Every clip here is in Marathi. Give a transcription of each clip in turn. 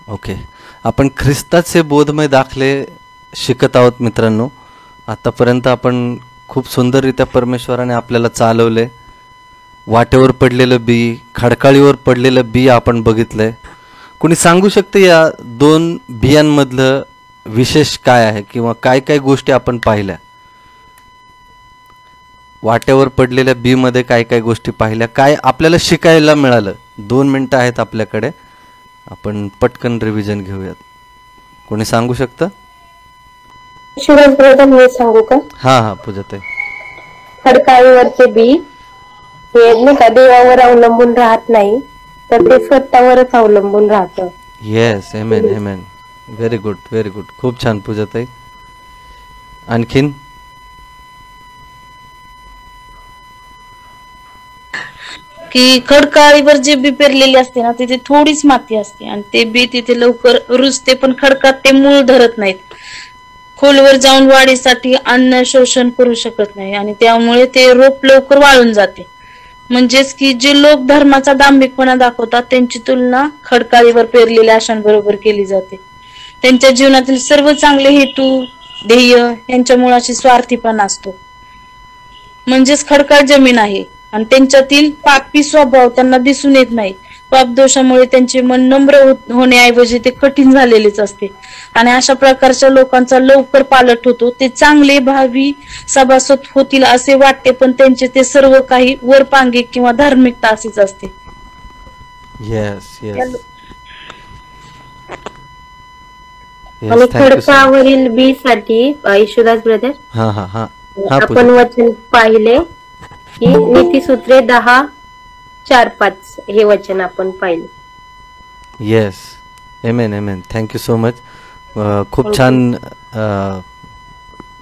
ओके. आपण ख्रिस्ताचे बोधमय दाखले शिकत आहोत मित्रांनो. आतापर्यंत आपण खूप सुंदररित्या परमेश्वराने आपल्याला चालवले. वाटेवर पडलेलं बी, खडकाळीवर पडलेलं बी आपण बघितलंय. कोणी सांगू शकते या दोन बियांमधलं विशेष काय आहे किंवा काय काय गोष्टी आपण पाहिल्या? वाटेवर पडलेल्या बी मध्ये काय काय गोष्टी पाहिल्या, काय आपल्याला शिकायला मिळालं? 2 मिनिटं आहेत आपल्याकडे, आपण पटकन रिव्हिजन घेऊयात. कोणी सांगू शकतं? शिवराज ब्रदर मी सांगू का? हा पूजाताई. खडकाळीवरचे बी हे नाही का देवावर अवलंबून राहत नाही, तर ते स्वतःवरच अवलंबून राहतं. Yes, amen amen. Very good, very good. खूप छान पूजाताई. आणखीन? की खडकाळीवर जे बी पेरलेले असते ना, तिथे थोडीच माती असते आणि ते बी तिथे लवकर रुजते, पण खडकात ते मूळ धरत नाहीत. खोलवर जाऊन वाढीसाठी अन्न शोषण करू शकत नाही आणि त्यामुळे ते रोप लवकर वाळून जाते. म्हणजेच की जे लोक धर्माचा दांभिकपणा दाखवतात त्यांची तुलना खडकाळीवर पेरलेल्या आशांबरोबर केली जाते. त्यांच्या जीवनातील सर्व चांगले हेतू, ध्येय यांच्या मुळाशी स्वार्थीपणा असतो. म्हणजेच खडकाळ जमीन आहे आणि त्यांच्यातील पापी स्वभाव त्यांना दिसून येत नाही. पाप दोषामुळे त्यांचे मन नम्र होण्याऐवजी ते कठीण झालेलेच असते आणि अशा प्रकारच्या लोकांचा लवकर पालट होतो. ते चांगले भावी सभासद होतील असे वाटते, पण त्यांचे ते सर्व काही वरपांगिक किंवा धार्मिकता अशीच असते. Yes yes. आणि खडकावरील बी साठी ईश्वरदास ब्रदर हा हा हा आपण वचन पाहिले की नीतिसूत्रे 10:4-5 हे वचन आपण पाहिले. Yes, amen amen. Thank you so much. खूप छान.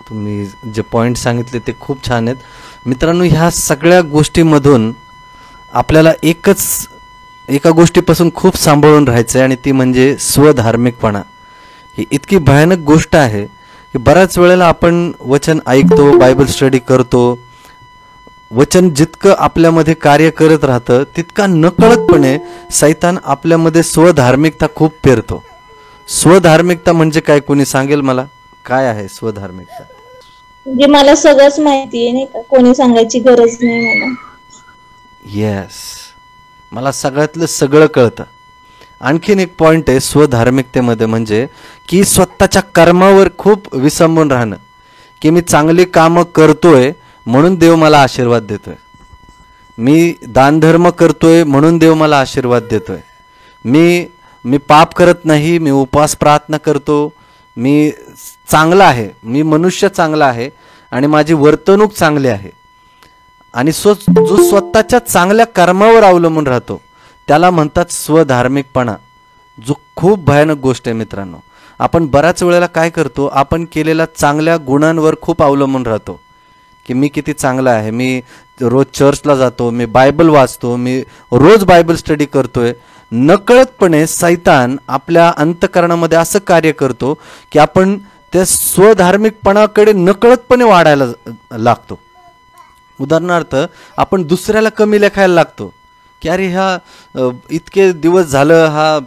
तुम्ही जे पॉइंट सांगितले ते खूप छान आहेत मित्रांनो. ह्या सगळ्या गोष्टीमधून आपल्याला एका गोष्टीपासून खूप सांभाळून राहायचं आहे आणि ती म्हणजे स्वधार्मिकपणा. ही इतकी भयानक गोष्ट आहे की बऱ्याच वेळेला आपण वचन ऐकतो, बायबल स्टडी करतो, वचन जितकं आपल्यामध्ये कार्य करत राहतं तितका नकळतपणे सैतान आपल्यामध्ये स्वधार्मिकता खूप पेरतो. स्वधार्मिकता म्हणजे काय? कोणी सांगेल मला? काय आहे स्वधार्मिकता? म्हणजे मला सगळंच माहिती आहे, नाही का, कोणी सांगायची गरज नाही मला. येस, मला सगळ्यातलं सगळं कळतं. आणखीन एक पॉइंट आहे स्वधार्मिकतेमध्ये, म्हणजे की स्वतःच्या कर्मावर खूप विसंबून राहणं. की मी चांगली कामं करतोय म्हणून देव मला आशीर्वाद देतोय, मी दानधर्म करतोय म्हणून देव मला आशीर्वाद देतोय, मी पाप करत नाही, मी उपवास प्रार्थना करतो, मी चांगला आहे, मी मनुष्य चांगला आहे आणि माझी वर्तणूक चांगली आहे. आणि जो स्वतःच्या चांगल्या कर्मावर अवलंबून राहतो त्याला म्हणतात स्वधार्मिकपणा, जो खूप भयानक गोष्ट आहे मित्रांनो. आपण बऱ्याच वेळेला काय करतो, आपण केलेल्या चांगल्या गुणांवर खूप अवलंबून राहतो की मी किती चांगला आहे, मी रोज चर्चला जातो, मी बायबल वाचतो, मी रोज बायबल स्टडी करतोय. नकळतपणे सैतान आपल्या अंतःकरणामध्ये असं कार्य करतो की आपण त्या स्वधार्मिकपणाकडे नकळतपणे वाढायला लागतो. उदाहरणार्थ आपण दुसऱ्याला कमी लेखायला लागतो की अरे ह्या इतके दिवस झालं हा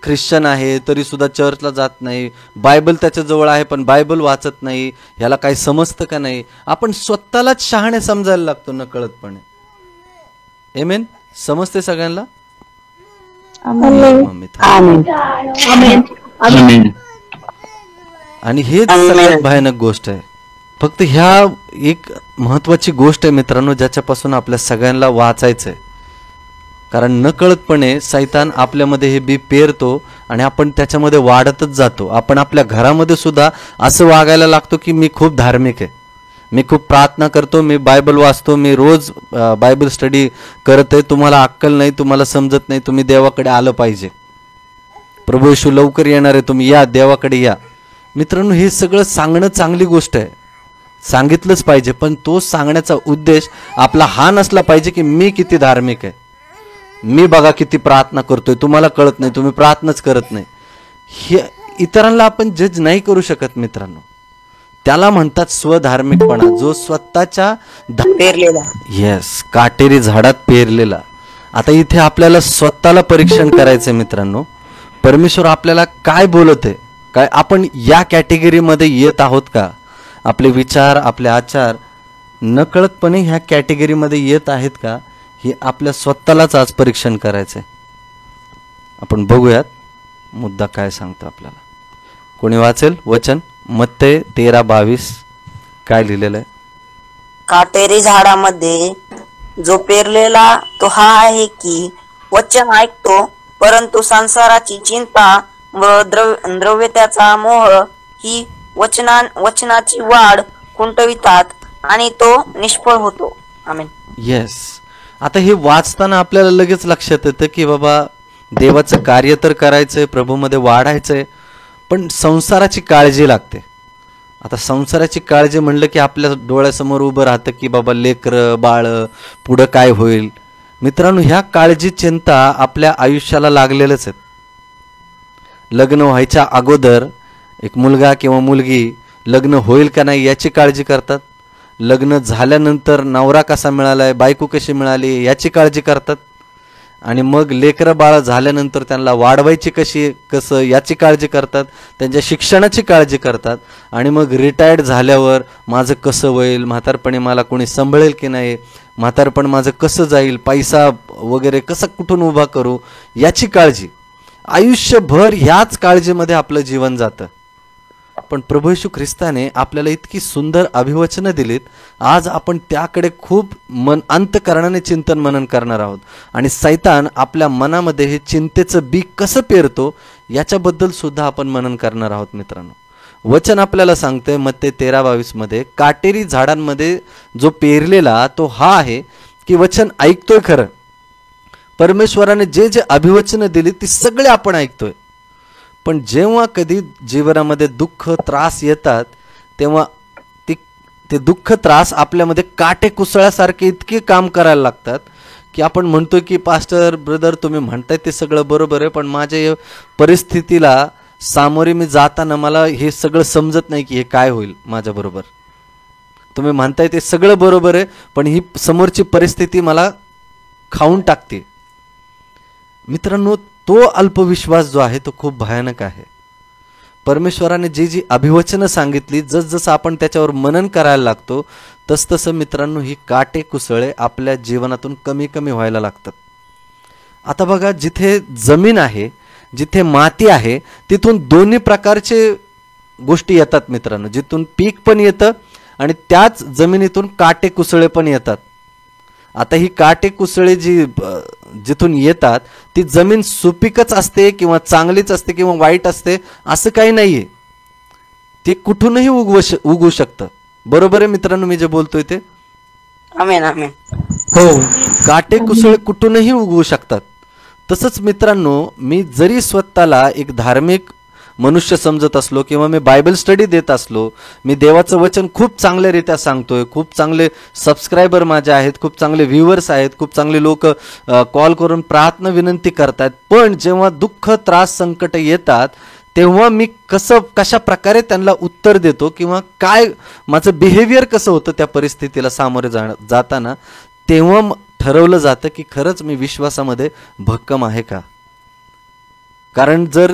ख्रिश्चन आहे तरी सुद्धा चर्चला जात नाही, बायबल त्याच्याजवळ आहे पण बायबल वाचत नाही, ह्याला काही समजतं का नाही. आपण स्वतःलाच शहाणे समजायला लागतो नकळतपणे. एमेन. समजते सगळ्यांना? आणि हेच सगळ्यात भयानक गोष्ट आहे. फक्त ह्या एक महत्वाची गोष्ट आहे मित्रांनो ज्याच्यापासून आपल्या सगळ्यांना वाचायचं आहे. कारण नकळतपणे सैतान आपल्यामध्ये हे बी पेरतो आणि आपण त्याच्यामध्ये वाढतच जातो. आपण आपल्या घरामध्ये सुद्धा असं वागायला लागतो की मी खूप धार्मिक आहे, मी खूप प्रार्थना करतो, मी बायबल वाचतो, मी रोज बायबल स्टडी करत आहे, तुम्हाला अक्कल नाही, तुम्हाला समजत नाही, तुम्ही देवाकडे आलं पाहिजे, प्रभू येशू लवकर येणार आहे, तुम्ही या, देवाकडे या. मित्रांनो हे सगळं सांगणं चांगली गोष्ट आहे, सांगितलंच पाहिजे, पण तो सांगण्याचा उद्देश आपला हा नसला पाहिजे की मी किती धार्मिक आहे, मी बघा किती प्रार्थना करतोय, तुम्हाला कळत नाही, तुम्ही प्रार्थनाच करत नाही. हे इतरांना आपण जज नाही करू शकत मित्रांनो. त्याला म्हणतात स्वधार्मिकपणा, जो स्वतःच्या पेरलेला. येस, काटेरी झाडात पेरलेला. आता इथे आपल्याला स्वतःला परीक्षण करायचंय मित्रांनो. परमेश्वर आपल्याला काय बोलत आहे, काय आपण या कॅटेगरीमध्ये येत आहोत का? आपले विचार, आपले आचार नकळतपणे ह्या कॅटेगरीमध्ये येत आहेत का, हे आपल्या स्वतःलाच आज परीक्षण करायचं आहे. आपण बघूयात मुद्दा काय सांगतो आपल्याला. कोणी वाचेल वचन? मत्ते 13:22 काय लिहिलेलं आहे? काटेरी झाडामध्ये जो पेरलेला तो हा आहे की वचन ऐकतो, परंतु संसाराची चिंता व द्रव्यतेचा मोह ही वचनाची वाढ खुंटवितात आणि तो निष्फळ होतो. आमेन. येस. आता हे वाचताना आपल्याला लगेच लक्षात येतं की बाबा देवाचं कार्य तर करायचंय, प्रभूमध्ये वाढायचंय, पण संसाराची काळजी लागते. आता संसाराची काळजी म्हणलं की आपल्या डोळ्यासमोर उभं राहतं की बाबा लेकरं बाळ, पुढं काय होईल. मित्रांनो, ह्या काळजी चिंता आपल्या आयुष्याला लागलेलंच आहेत. लग्न व्हायच्या अगोदर एक मुलगा किंवा मुलगी लग्न होईल का नाही याची काळजी करतात. लग्न झाल्यानंतर नवरा कसा मिळालाय, बायको कशी मिळाली याची काळजी करतात. आणि मग लेकरं बाळ झाल्यानंतर त्यांना वाढवायची कसं याची काळजी करतात. त्यांच्या शिक्षणाची काळजी करतात. आणि मग रिटायर्ड झाल्यावर माझं कसं होईल, म्हातारपणी मला कोणी सांभाळेल की नाही, म्हातारपण माझं कसं जाईल, पैसा वगैरे कसा कुठून उभा करू याची काळजी. आयुष्यभर ह्याच काळजीमध्ये आपलं जीवन जातं. पण प्रभू येशू ख्रिस्ताने आपल्याला इतकी सुंदर अभिवचनं दिलीत. आज आपण त्याकडे खूप अंतःकरणाने चिंतन मनन करणार आहोत. आणि सैतान आपल्या मनामध्ये हे चिंतेचं बी कसं पेरतो याच्याबद्दल सुद्धा आपण मनन करणार आहोत. मित्रांनो, वचन आपल्याला सांगतंय मत्ते 13:22 मध्ये, काटेरी झाडांमध्ये जो पेरलेला तो हा आहे की वचन ऐकतोय खरं. परमेश्वराने जे जे अभिवचनं दिली ती सगळे आपण ऐकतोय. पण जेव्हा कधी जीवनामध्ये दुःख त्रास येतात तेव्हा ते दुःख त्रास आपल्यामध्ये काटे कुसळ्यासारखे इतके काम करायला लागतात की आपण म्हणतोय की पास्टर ब्रदर तुम्ही म्हणताय ते सगळं बरोबर आहे, पण माझ्या परिस्थितीला सामोरे मी जाताना मला हे सगळं समजत नाही की हे काय होईल माझ्याबरोबर. तुम्ही म्हणताय ते सगळं बरोबर आहे, पण ही समोरची परिस्थिती मला खाऊन टाकते. मित्रांनो, तो अल्पविश्वास जो आहे तो खूप भयानक आहे. परमेश्वराने जी जी अभिवचनं सांगितली, जसजसं आपण त्याच्यावर मनन करायला लागतो तसतसं मित्रांनो ही काटे कुसळे आपल्या जीवनातून कमी कमी व्हायला लागतात. आता बघा, जिथे जमीन आहे, जिथे माती आहे, तिथून दोन्ही प्रकारचे गोष्टी येतात मित्रांनो. जिथून पीक पण येतं आणि त्याच जमिनीतून काटे कुसळे पण येतात. आता ही काटे कुसळे जिथून येतात ती जमीन सुपीकच असते किंवा चांगलीच असते किंवा वाईट असते असं काही नाहीये. ते कुठूनही उगवू शकतं. बरोबर आहे मित्रांनो मी जे बोलतोय ते? आमेन आमेन. हो, काटे कुसळे कुठूनही उगवू शकतात. तसंच मित्रांनो, मी जरी स्वतःला एक धार्मिक मनुष्य समजत असलो किंवा मी बायबल स्टडी देत असलो, मी देवाचं वचन खूप चांगल्यारीत्या सांगतोय, खूप चांगले सबस्क्रायबर माझे आहेत, खूप चांगले व्ह्युअर्स आहेत, खूप चांगले लोक कॉल करून प्रार्थना विनंती करतात, पण जेव्हा दुःख त्रास संकट येतात तेव्हा मी कशा प्रकारे त्यांना उत्तर देतो किंवा काय माझं बिहेवियर कसं होतं त्या परिस्थितीला सामोरे जाताना, तेव्हा ठरवलं जातं की खरंच मी विश्वासामध्ये भक्कम आहे का. कारण जर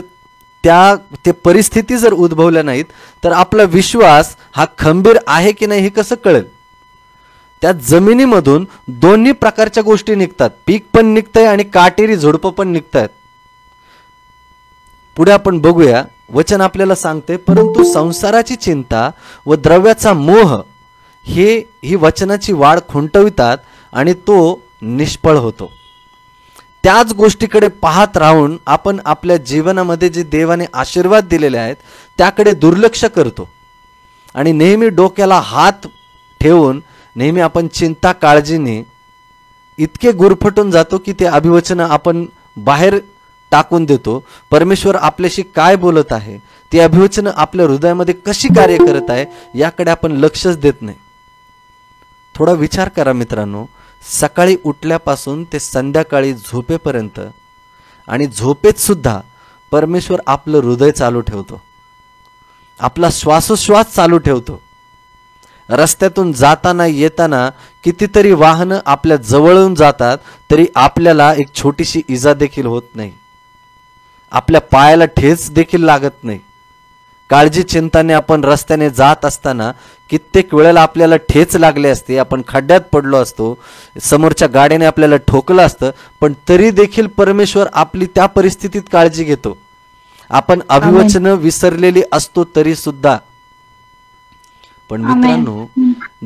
ते परिस्थिती जर उद्भवल्या नाहीत तर आपला विश्वास हा खंबीर आहे की नाही हे कसं कळेल. त्या जमिनीमधून दोन्ही प्रकारच्या गोष्टी निघतात. पीक पण निघतंय आणि काटेरी झुडपं पण निघतायत. पुढे आपण बघूया, वचन आपल्याला सांगते, परंतु संसाराची चिंता व द्रव्याचा मोह ही वचनाची वाढ खुंटवितात आणि तो निष्फळ होतो. त्याच गोष्टीकडे पाहत राहून आपण आपल्या जीवनामध्ये जे देवाने आशीर्वाद दिलेले आहेत त्याकडे दुर्लक्ष करतो आणि नेहमी डोक्याला हात ठेवून नेहमी आपण चिंता काळजीने इतके गुरफटून जातो की ते अभिवचनं आपण बाहेर टाकून देतो. परमेश्वर आपल्याशी काय बोलत आहे, ती अभिवचनं आपल्या हृदयामध्ये कशी कार्य करत आहे याकडे आपण लक्षच देत नाही. थोडा विचार करा मित्रांनो, सकाळी उठल्यापासून ते संध्याकाळी झोपेपर्यंत आणि झोपेत सुद्धा परमेश्वर आपलं हृदय चालू ठेवतो, आपला श्वासोश्वास चालू ठेवतो. रस्त्यातून जाताना येताना कितीतरी वाहनं आपल्या जवळून जातात तरी आपल्याला एक छोटीशी इजा देखील होत नाही. आपल्या पायाला ठेच देखील लागत नाही. काळजी चिंताने आपण रस्त्याने जात असताना कित्येक वेळेला आपल्याला ठेच लागले असते, आपण खड्ड्यात पडलो असतो, समोरच्या गाडीने आपल्याला ठोकलं असतं, पण तरी देखील परमेश्वर आपली त्या परिस्थितीत काळजी घेतो. आपण अभिवचनं विसरलेली असतो तरी सुद्धा. पण मित्रांनो,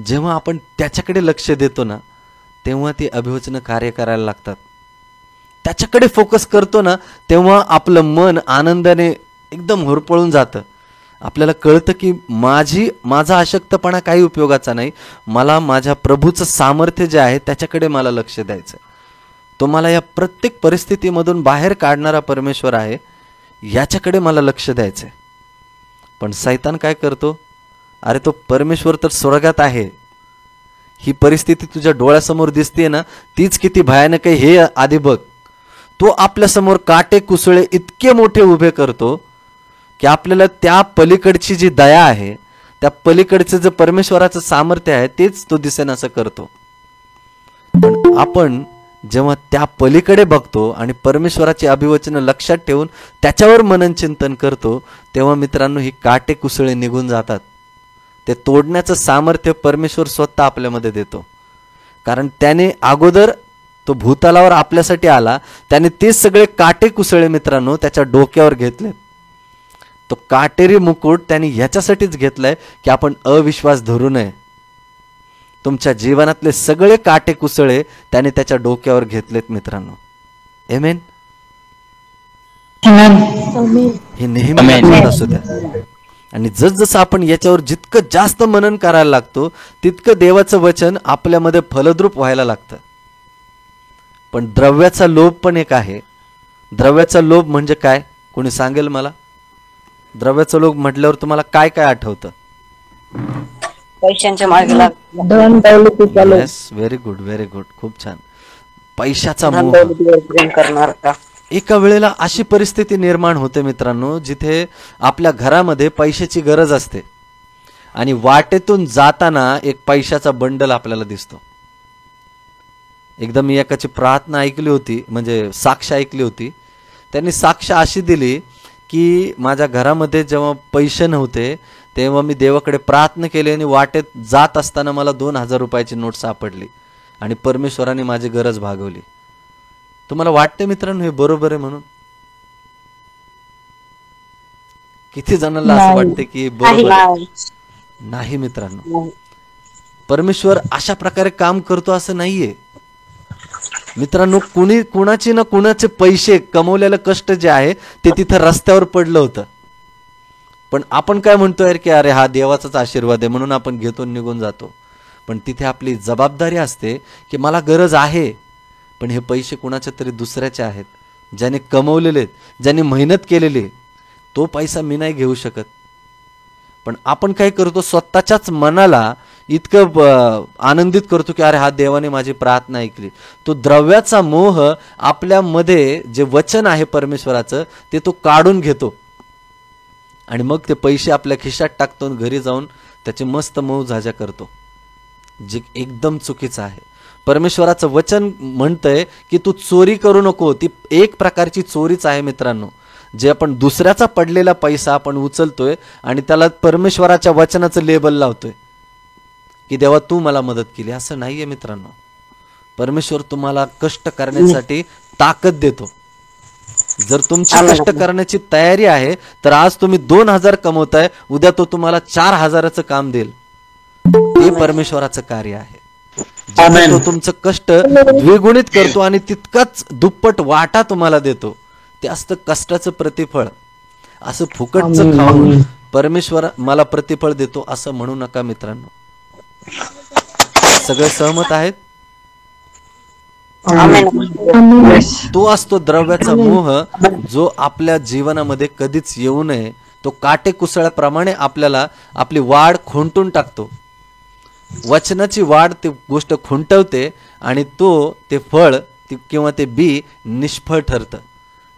जेव्हा आपण त्याच्याकडे लक्ष देतो ना, तेव्हा ती अभिवचनं कार्य करायला लागतात. त्याच्याकडे फोकस करतो ना, तेव्हा आपलं मन आनंदाने एकदम होरपळून जातं. आपल्याला कळतं की माझा अशक्तपणा काही उपयोगाचा नाही, मला माझ्या प्रभूचं सामर्थ्य जे आहे त्याच्याकडे मला लक्ष द्यायचं. तो मला या प्रत्येक परिस्थितीमधून बाहेर काढणारा परमेश्वर आहे, याच्याकडे मला लक्ष द्यायचंय. पण सैतान काय करतो? अरे तो परमेश्वर तर स्वर्गात आहे, ही परिस्थिती तुझ्या डोळ्यासमोर दिसते ना, तीच किती भयानक आहे हे आधी बघ. तो आपल्यासमोर काटे कुसळे इतके मोठे उभे करतो की आपल्याला त्या पलीकडची जी दया आहे, त्या पलीकडचं जे परमेश्वराचं सामर्थ्य आहे तेच तो दिसेन असं करतो. पण आपण जेव्हा त्या पलीकडे बघतो आणि परमेश्वराची अभिवचनं लक्षात ठेवून त्याच्यावर मनन चिंतन करतो, तेव्हा मित्रांनो ही काटे कुसळे निघून जातात. ते तोडण्याचं सामर्थ्य परमेश्वर स्वतः आपल्यामध्ये देतो. कारण त्याने अगोदर तो भूतलावर आपल्यासाठी आला, त्याने ते सगळे काटे कुसळे मित्रांनो त्याच्या डोक्यावर घेतले. तो काटेरी मुकुट त्याने ह्याच्यासाठीच घेतलाय की आपण अविश्वास धरू नये. तुमच्या जीवनातले सगळे काटे कुसळे त्याने त्याच्या डोक्यावर घेतलेत मित्रांनो. आमेन. हे नेहमी लक्षात असू द्या. आणि जसजसं आपण याच्यावर जितकं जास्त मनन करायला लागतो, तितकं देवाचं वचन आपल्यामध्ये फलद्रूप व्हायला लागतं. पण द्रव्याचा लोभ पण एक आहे. द्रव्याचा लोभ म्हणजे काय? कोणी सांगेल मला? द्रव्याचा लोभ म्हटल्यावर तुम्हाला काय काय आठवतं? पैशांच्या मागे लाग धन दौलतीचा लोभ. Yes, very good, very good, खूप छान. पैशाचा मोह. प्रेम करणार का? एका वेळेला अशी परिस्थिती निर्माण होते मित्रांनो, जिथे आपल्या घरामध्ये पैशाची गरज असते आणि वाटेतून जाताना एक पैशाचा बंडल आपल्याला दिसतो. एकदा मी एकाची प्रार्थना ऐकली होती, म्हणजे साक्ष ऐकली होती. त्यांनी साक्ष अशी दिली की माझ्या घरामध्ये जेव्हा पैसे नव्हते तेव्हा मी देवाकडे प्रार्थना केली आणि वाटेत जात असताना मला 2000 रुपयाची नोट सापडली आणि परमेश्वराने माझी गरज भागवली. तुम्हाला वाटते मित्रांनो हे बरोबर आहे म्हणून? किती जणांना असं वाटते की बरोबर आहे? नाही मित्रांनो, परमेश्वर अशा प्रकारे काम करतो असं नाहीये मित्रांनो. कुणाची ना कुणाचे पैसे कमवलेलं कष्ट जे आहे ते तिथं रस्त्यावर पडलं होतं. पण आपण काय म्हणतोय की अरे हा देवाचाच आशीर्वाद आहे म्हणून आपण घेतो निघून जातो. पण तिथे आपली जबाबदारी असते की मला गरज आहे, पण हे पैसे कुणाच्या तरी दुसऱ्याचे आहेत, ज्याने कमवलेले, ज्याने मेहनत केलेली. तो पैसा मी नाही घेऊ शकत. पण आपण काय करतो, स्वतःच्याच मनाला इतकं आनंदित करतो की अरे हा देवाने माझी प्रार्थना ऐकली. तो द्रव्याचा मोह आपल्यामध्ये जे वचन आहे परमेश्वराचं ते तो काढून घेतो आणि मग ते पैसे आपल्या खिशात टाकतो, घरी जाऊन त्याची मस्त मऊ झाजा करतो, जे एकदम चुकीचं आहे. परमेश्वराचं वचन म्हणतंय की तू चोरी करू नको. ती एक प्रकारची चोरीच आहे मित्रांनो. जे आपण दुसऱ्याचा पडलेला पैसा आपण उचलतोय आणि त्याला परमेश्वराच्या वचनाचं लेबल लावतोय की देवा तू मला मदत केली. असं नाहीये मित्रांनो. परमेश्वर तुम्हाला कष्ट करण्यासाठी ताकद देतो. जर तुमची कष्ट करण्याची तयारी आहे तर आज तुम्ही 2000 कमवताय, उद्या तो तुम्हाला 4000चं काम देईल. हे परमेश्वराचं कार्य आहे. तो तुमचं कष्ट द्विगुणित करतो आणि तितकाच दुप्पट वाटा तुम्हाला देतो. ते असतं कष्टाचं प्रतिफळ. असं फुकटचं खाऊन परमेश्वर मला प्रतिफळ देतो असं म्हणू नका मित्रांनो. सगळे सहमत आहेत? तो असतो द्रव्याचा मोह जो आपल्या जीवनामध्ये कधीच येऊ नये. तो काटे कुसळ्याप्रमाणे आपल्याला आपली वाढ खुंटून टाकतो. वचनाची वाढ ती गोष्ट खुंटवते आणि ते फळ किंवा ते बी निष्फळ ठरतं.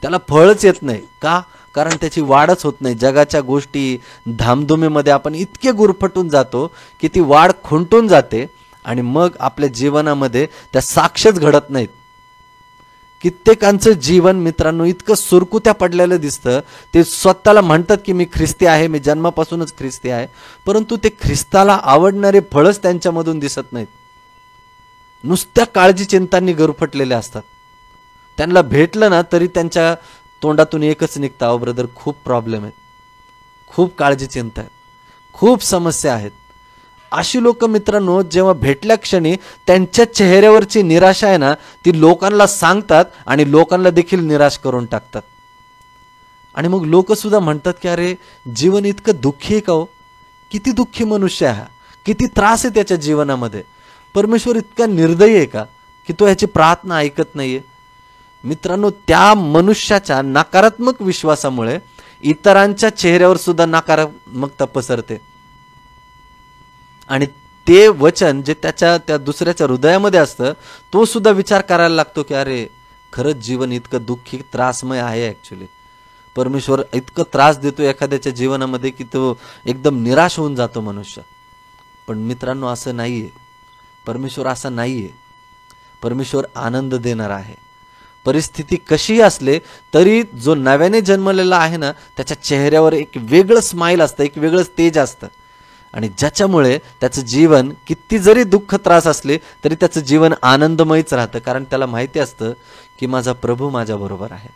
त्याला फळच येत नाही. का? कारण त्याची वाढच होत नाही. जगाच्या गोष्टी धामधुमीमध्ये आपण इतके गुरफटून जातो की ती वाढ खुंटून जाते आणि मग आपल्या जीवनामध्ये त्या साक्षच घडत नाहीत. कित्येकांचं जीवन मित्रांनो इतकं सुरकुत्या पडलेलं दिसतं. ते स्वतःला म्हणतात की मी ख्रिस्ती आहे, मी जन्मापासूनच ख्रिस्ती आहे, परंतु ते ख्रिस्ताला आवडणारे फळच त्यांच्यामधून दिसत नाहीत. नुसत्या काळजी चिंतांनी गरफटलेले असतात. त्यांना भेटलं ना तरी त्यांच्या तोंडातून एकच निघतं, अहो ब्रदर खूप प्रॉब्लेम आहेत, खूप काळजी चिंता आहेत, खूप समस्या आहेत. अशी लोक मित्रांनो जेव्हा भेटल्या क्षणी त्यांच्या चेहऱ्यावरची निराशा आहे ना ती लोकांना सांगतात आणि लोकांना देखील निराश करून टाकतात. आणि मग लोक सुद्धा म्हणतात की अरे जीवन इतकं दुःखी आहे का हो, किती दुःखी मनुष्य आहे, किती त्रास आहे त्याच्या जीवनामध्ये, परमेश्वर इतका निर्दयी आहे का की तो याची प्रार्थना ऐकत नाहीये. मित्रांनो त्या मनुष्याच्या नकारात्मक विश्वासामुळे इतरांच्या चेहऱ्यावर सुद्धा नकारात्मकता पसरते आणि ते वचन जे त्या दुसऱ्याच्या हृदयामध्ये असतं तो सुद्धा विचार करायला लागतो की अरे खरंच जीवन इतकं दुःखी त्रासमय आहे. ॲक्च्युली परमेश्वर इतकं त्रास देतो एखाद्याच्या जीवनामध्ये की तो एकदम निराश होऊन जातो मनुष्य. पण मित्रांनो असं नाहीये, परमेश्वर असा नाहीये. परमेश्वर आनंद देणारा आहे. परिस्थिती कशीही असले तरी जो नव्याने जन्मलेला आहे ना त्याच्या चेहऱ्यावर एक वेगळं स्माईल असतं, एक वेगळंच तेज असतं आणि ज्याच्यामुळे त्याचं जीवन किती जरी दुःख त्रास असले तरी त्याचं जीवन आनंदमयच राहतं. कारण त्याला माहिती असतं की माझा प्रभू माझ्या बरोबर आहे.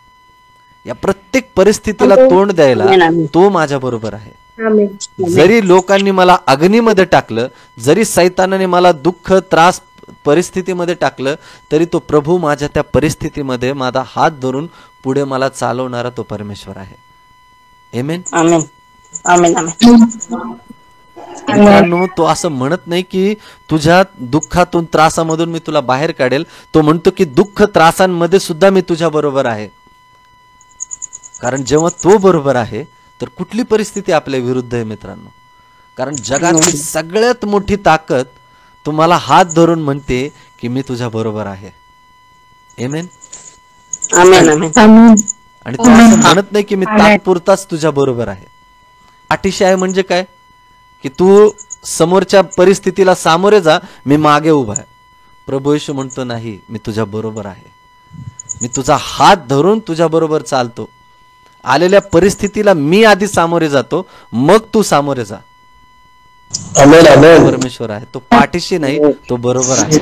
या प्रत्येक परिस्थितीला तोंड द्यायला तो माझ्या बरोबर आहे. जरी लोकांनी मला अग्नीमध्ये टाकलं, जरी सैतानाने मला दुःख त्रास परिस्थितीमध्ये टाकलं तरी तो प्रभू माझ्या त्या परिस्थितीमध्ये माझा हात धरून पुढे मला चालवणारा तो परमेश्वर आहे. आमेन आमेन आमेन आमेन. मित्रांनो तो असं म्हणत नाही की तुझ्या दुःखातून त्रासामधून मी तुला बाहेर काढेल. तो म्हणतो की दुःख त्रासांमध्ये सुद्धा मी तुझ्या बरोबर आहे. कारण जेव्हा तो बरोबर आहे तर कुठली परिस्थिती आपल्या विरुद्ध आहे मित्रांनो. कारण जगातली सगळ्यात मोठी ताकद तुम्हाला हात धरून म्हणते की मी तुझ्या बरोबर आहे. आमेन आमेन आमेन. आणि तो असं म्हणत नाही की मी तात्पुरताच तुझ्या बरोबर आहे. पाठीशी आहे म्हणजे काय की तू समोरच्या परिस्थितीला सामोरे जा, मी मागे उभा आहे. प्रभू येशू म्हणतो नाही, मी तुझ्या बरोबर आहे, मी तुझा हात धरून तुझ्या बरोबर चालतो. आलेल्या परिस्थितीला मी आधी सामोरे जातो, मग तू सामोरे जा. परमेश्वर आहे तो पाठीशी नाही, तो बरोबर आहे.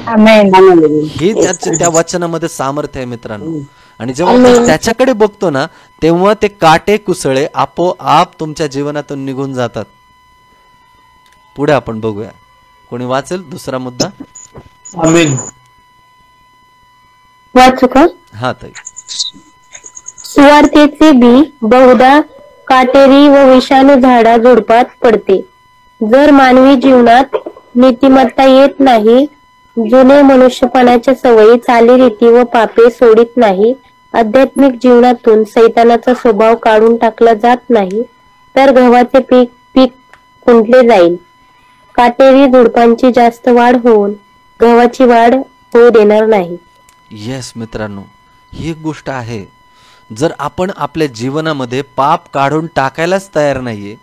ही त्या वचनामध्ये सामर्थ्य आहे मित्रांनो. आणि जेव्हा आपण त्याच्याकडे बघतो ना तेव्हा ते काटे कुसळे आपोआप तुमच्या जीवनातून निघून जातात. पुढे आपण बघूया. कोणी वाचेल दुसरा मुद्दा? आमेन. वाचू का? हा ताई. सुवार्तेचे बी बहुधा काटेरी व विषाणू झाडा झुडपात पडते. जर मानवी जीवनात नीतिमत्ता येत नाही, जुने मनुष्यपणाच्या सवयी, चालीरीती व पापे सोडित नाही, आध्यात्मिक जीवनातून सैतानाचा स्वभाव काढून टाकला जात नाही, तर गव्हाचे पीक खुंटले जाईल. काटेरी झुडपांची जास्त वाढ होऊन गव्हाची वाढ होऊ देणार नाही. येस मित्रांनो, ही एक गोष्ट आहे. जर आपण आपल्या जीवनामध्ये पाप काढून टाकायलाच तयार नाहीये,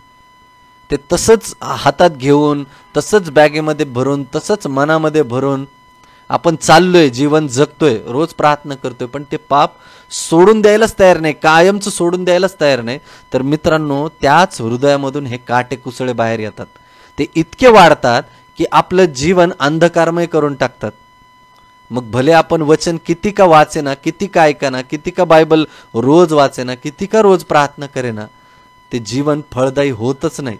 ते तसंच हातात घेऊन, तसंच बॅगेमध्ये भरून, तसंच मनामध्ये भरून आपण चाललोय, जीवन जगतोय, रोज प्रार्थना करतोय, पण ते पाप सोडून द्यायलाच तयार नाही, कायमचं सोडून द्यायलाच तयार नाही, तर मित्रांनो त्याच हृदयामधून हे काटे कुसळे बाहेर येतात. ते इतके वाढतात की आपलं जीवन अंधकारमय करून टाकतात. मग भले आपण वचन किती का वाचेना, किती का ऐकाना, किती का बायबल रोज वाचेना, किती का रोज प्रार्थना करेना, ते जीवन फळदायी होतच नाही.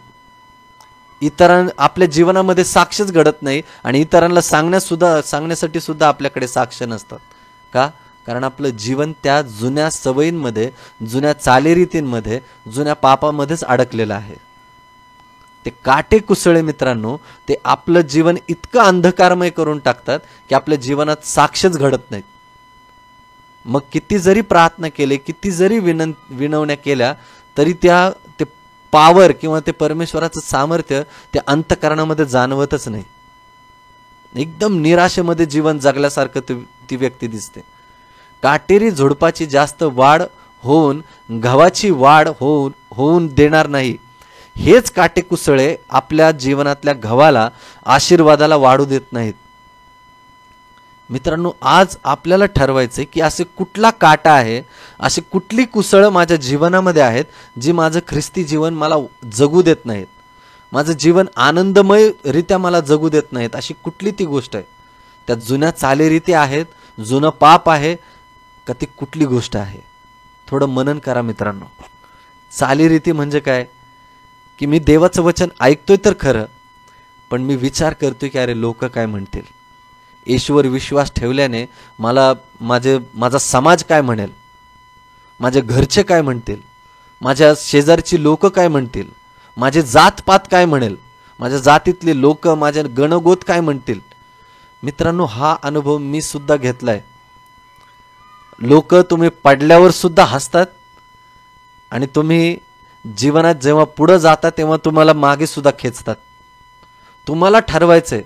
आपल्या जीवनामध्ये साक्षच घडत नाही आणि इतरांना सांगण्यासाठी सुद्धा आपल्याकडे साक्ष नसतात. का? कारण आपलं जीवन त्या जुन्या सवयींमध्ये, जुन्या चालीरीतींमध्ये, जुन्या पापामध्येच अडकलेलं आहे. ते काटे कुसळे मित्रांनो ते आपलं जीवन इतकं अंधकारमय करून टाकतात की आपल्या जीवनात साक्षच घडत नाहीत. मग किती जरी प्रार्थना केले, किती जरी विनवण्या केल्या तरी ते पावर किंवा ते परमेश्वराचं सामर्थ्य त्या अंतःकरणामध्ये जाणवतच नाही. एकदम निराशेमध्ये जीवन जगल्यासारखं ती व्यक्ती दिसते. काटेरी झुडपाची जास्त वाढ होऊन गव्हाची वाढ होऊन देणार नाही. हेच काटे कुसळे आपल्या जीवनातल्या गव्हाला, आशीर्वादाला वाढू देत नाहीत. मित्रांनो, आज आपल्याला ठरवायचंय की असे कुठला काटा आहे, अशी कुठली कुसळं माझ्या जीवनामध्ये आहेत जी माझं ख्रिस्ती जीवन मला जगू देत नाहीत, माझं जीवन आनंदमयरित्या मला जगू देत नाहीत. अशी कुठली ती गोष्ट आहे? त्या जुन्या चालीरीती आहेत, जुनं पाप आहे का ती कुठली गोष्ट आहे? थोडं मनन करा मित्रांनो. चालीरीती म्हणजे काय? की मी देवाचं वचन ऐकतोय तर खरं, पण मी विचार करतोय की अरे लोक काय म्हणतील, येशूवर विश्वास ठेवल्याने मला माझा समाज काय म्हणेल, माझे घरचे काय म्हणतील, माझ्या शेजारची लोक काय म्हणतील, माझे जातपात काय म्हणेल, माझ्या जातीतले लोक, माझ्या गणगोत काय म्हणतील. मित्रांनो, हा अनुभव मी सुद्धा घेतलाय. लोक तुम्ही पडल्यावर सुद्धा हसतात आणि तुम्ही जीवनात जेव्हा पुढे जाता तेव्हा तुम्हाला मागे सुद्धा खेचतात. तुम्हाला ठरवायचंय